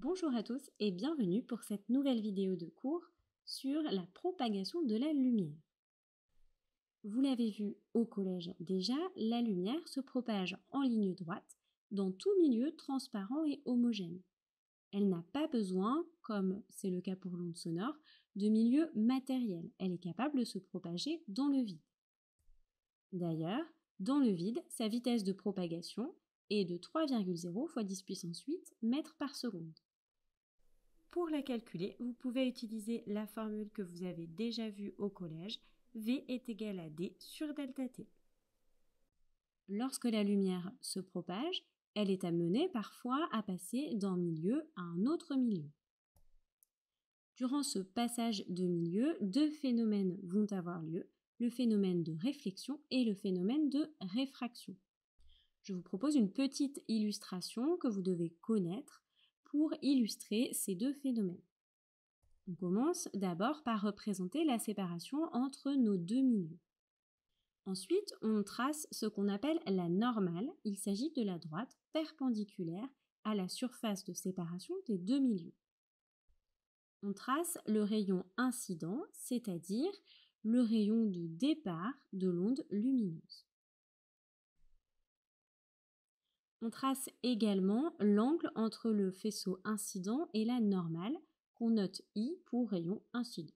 Bonjour à tous et bienvenue pour cette nouvelle vidéo de cours sur la propagation de la lumière. Vous l'avez vu au collège déjà, la lumière se propage en ligne droite dans tout milieu transparent et homogène. Elle n'a pas besoin, comme c'est le cas pour l'onde sonore, de milieu matériel. Elle est capable de se propager dans le vide. D'ailleurs, dans le vide, sa vitesse de propagation est de 3,0 fois 10 puissance 8 mètres par seconde. Pour la calculer, vous pouvez utiliser la formule que vous avez déjà vue au collège, V est égal à D sur delta T. Lorsque la lumière se propage, elle est amenée parfois à passer d'un milieu à un autre milieu. Durant ce passage de milieu, deux phénomènes vont avoir lieu, le phénomène de réflexion et le phénomène de réfraction. Je vous propose une petite illustration que vous devez connaître pour illustrer ces deux phénomènes. On commence d'abord par représenter la séparation entre nos deux milieux. Ensuite, on trace ce qu'on appelle la normale. Il s'agit de la droite perpendiculaire à la surface de séparation des deux milieux. On trace le rayon incident, c'est-à-dire le rayon de départ de l'onde lumineuse. On trace également l'angle entre le faisceau incident et la normale, qu'on note I pour rayon incident.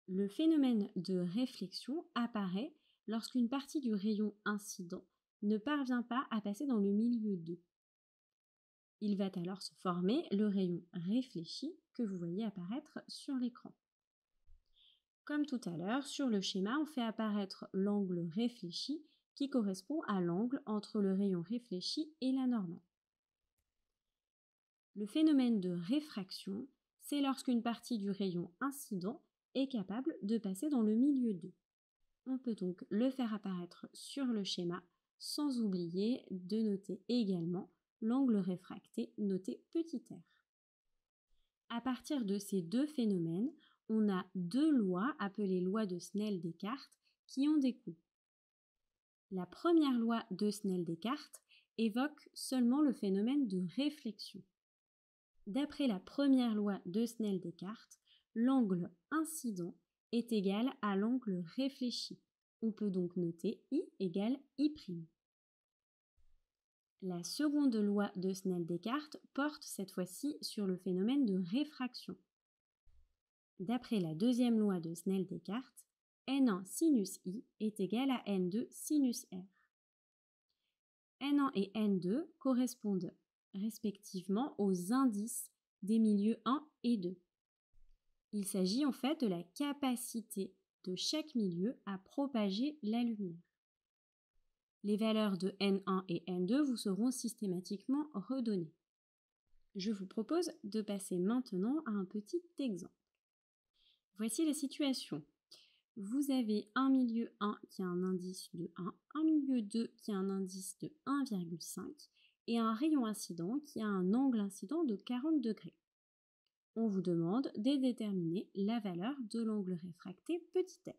Le phénomène de réflexion apparaît lorsqu'une partie du rayon incident ne parvient pas à passer dans le milieu 2. Il va alors se former le rayon réfléchi que vous voyez apparaître sur l'écran. Comme tout à l'heure, sur le schéma, on fait apparaître l'angle réfléchi qui correspond à l'angle entre le rayon réfléchi et la normale. Le phénomène de réfraction, c'est lorsqu'une partie du rayon incident est capable de passer dans le milieu 2. On peut donc le faire apparaître sur le schéma sans oublier de noter également l'angle réfracté noté petit r. À partir de ces deux phénomènes, on a deux lois appelées lois de Snell-Descartes qui en découlent. La première loi de Snell-Descartes évoque seulement le phénomène de réflexion. D'après la première loi de Snell-Descartes, l'angle incident est égal à l'angle réfléchi. On peut donc noter I égale I'. La seconde loi de Snell-Descartes porte cette fois-ci sur le phénomène de réfraction. D'après la deuxième loi de Snell-Descartes, N1 sinus I est égal à N2 sinus R. N1 et N2 correspondent respectivement aux indices des milieux 1 et 2. Il s'agit en fait de la capacité de chaque milieu à propager la lumière. Les valeurs de N1 et N2 vous seront systématiquement redonnées. Je vous propose de passer maintenant à un petit exemple. Voici la situation. Vous avez un milieu 1 qui a un indice de 1, un milieu 2 qui a un indice de 1,5 et un rayon incident qui a un angle incident de 40 degrés. On vous demande de déterminer la valeur de l'angle réfracté petit r.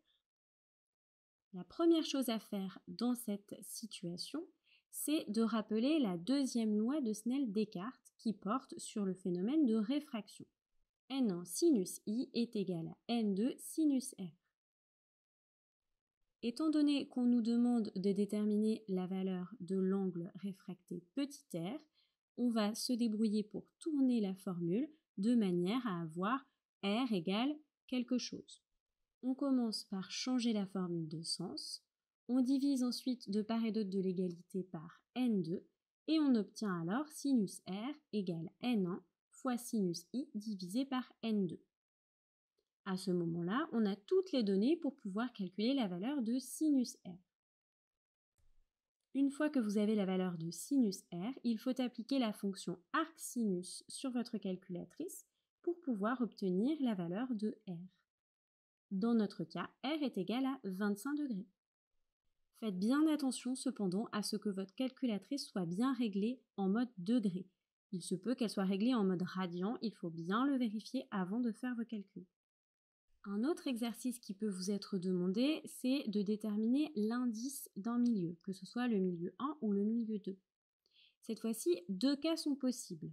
La première chose à faire dans cette situation, c'est de rappeler la deuxième loi de Snell-Descartes qui porte sur le phénomène de réfraction. N1 sinus I est égal à N2 sinus R. Étant donné qu'on nous demande de déterminer la valeur de l'angle réfracté petit r, on va se débrouiller pour tourner la formule de manière à avoir R égale quelque chose. On commence par changer la formule de sens, on divise ensuite de part et d'autre de l'égalité par N2 et on obtient alors sinus R égale N1 fois sinus I divisé par N2. À ce moment-là, on a toutes les données pour pouvoir calculer la valeur de sinus R. Une fois que vous avez la valeur de sinus R, il faut appliquer la fonction arcsinus sur votre calculatrice pour pouvoir obtenir la valeur de R. Dans notre cas, R est égal à 25 degrés. Faites bien attention cependant à ce que votre calculatrice soit bien réglée en mode degré. Il se peut qu'elle soit réglée en mode radian, il faut bien le vérifier avant de faire vos calculs. Un autre exercice qui peut vous être demandé, c'est de déterminer l'indice d'un milieu, que ce soit le milieu 1 ou le milieu 2. Cette fois-ci, deux cas sont possibles.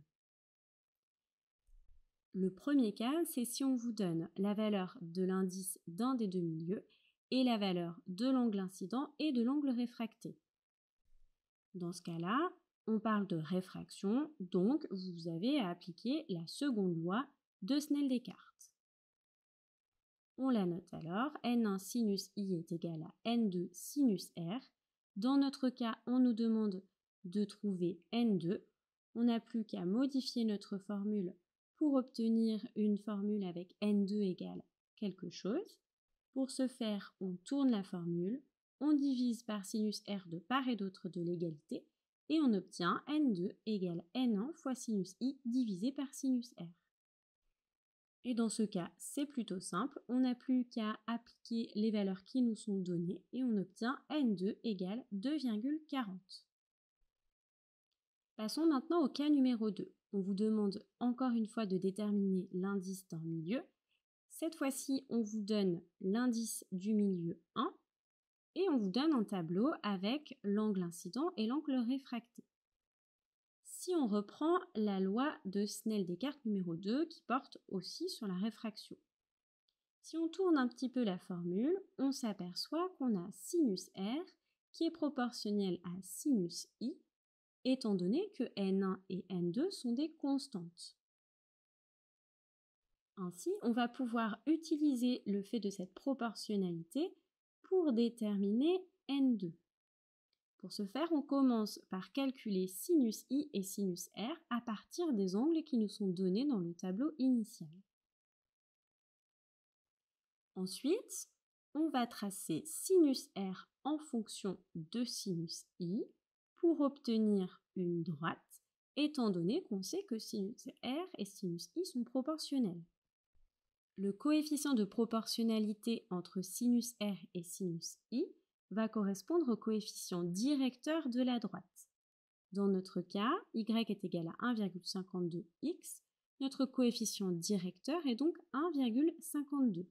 Le premier cas, c'est si on vous donne la valeur de l'indice d'un des deux milieux et la valeur de l'angle incident et de l'angle réfracté. Dans ce cas-là, on parle de réfraction, donc vous avez à appliquer la seconde loi de Snell-Descartes. On la note alors, N1 sinus I est égal à N2 sinus R. Dans notre cas, on nous demande de trouver N2. On n'a plus qu'à modifier notre formule pour obtenir une formule avec N2 égale quelque chose. Pour ce faire, on tourne la formule, on divise par sinus R de part et d'autre de l'égalité et on obtient N2 égale N1 fois sinus I divisé par sinus R. Et dans ce cas, c'est plutôt simple, on n'a plus qu'à appliquer les valeurs qui nous sont données et on obtient N2 égale 2,40. Passons maintenant au cas numéro 2. On vous demande encore une fois de déterminer l'indice d'un milieu. Cette fois-ci, on vous donne l'indice du milieu 1 et on vous donne un tableau avec l'angle incident et l'angle réfracté. Si on reprend la loi de Snell-Descartes numéro 2 qui porte aussi sur la réfraction. Si on tourne un petit peu la formule, on s'aperçoit qu'on a sinus R qui est proportionnel à sinus I, étant donné que N1 et N2 sont des constantes. Ainsi, on va pouvoir utiliser le fait de cette proportionnalité pour déterminer N2. Pour ce faire, on commence par calculer sinus I et sinus R à partir des angles qui nous sont donnés dans le tableau initial. Ensuite, on va tracer sinus R en fonction de sinus I pour obtenir une droite, étant donné qu'on sait que sinus R et sinus I sont proportionnels. Le coefficient de proportionnalité entre sinus R et sinus I va correspondre au coefficient directeur de la droite. Dans notre cas, y est égal à 1,52x. Notre coefficient directeur est donc 1,52.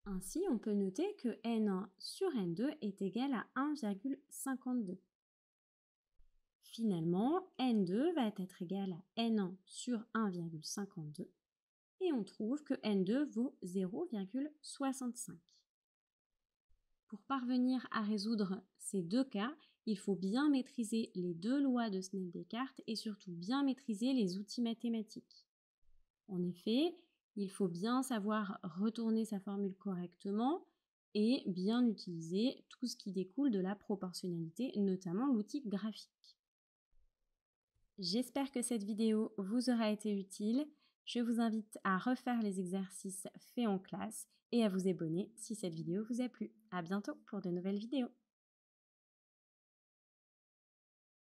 Ainsi, on peut noter que N1 sur N2 est égal à 1,52. Finalement, N2 va être égal à N1 sur 1,52 et on trouve que N2 vaut 0,65. Pour parvenir à résoudre ces deux cas, il faut bien maîtriser les deux lois de Snell-Descartes et surtout bien maîtriser les outils mathématiques. En effet, il faut bien savoir retourner sa formule correctement et bien utiliser tout ce qui découle de la proportionnalité, notamment l'outil graphique. J'espère que cette vidéo vous aura été utile. Je vous invite à refaire les exercices faits en classe et à vous abonner si cette vidéo vous a plu. À bientôt pour de nouvelles vidéos.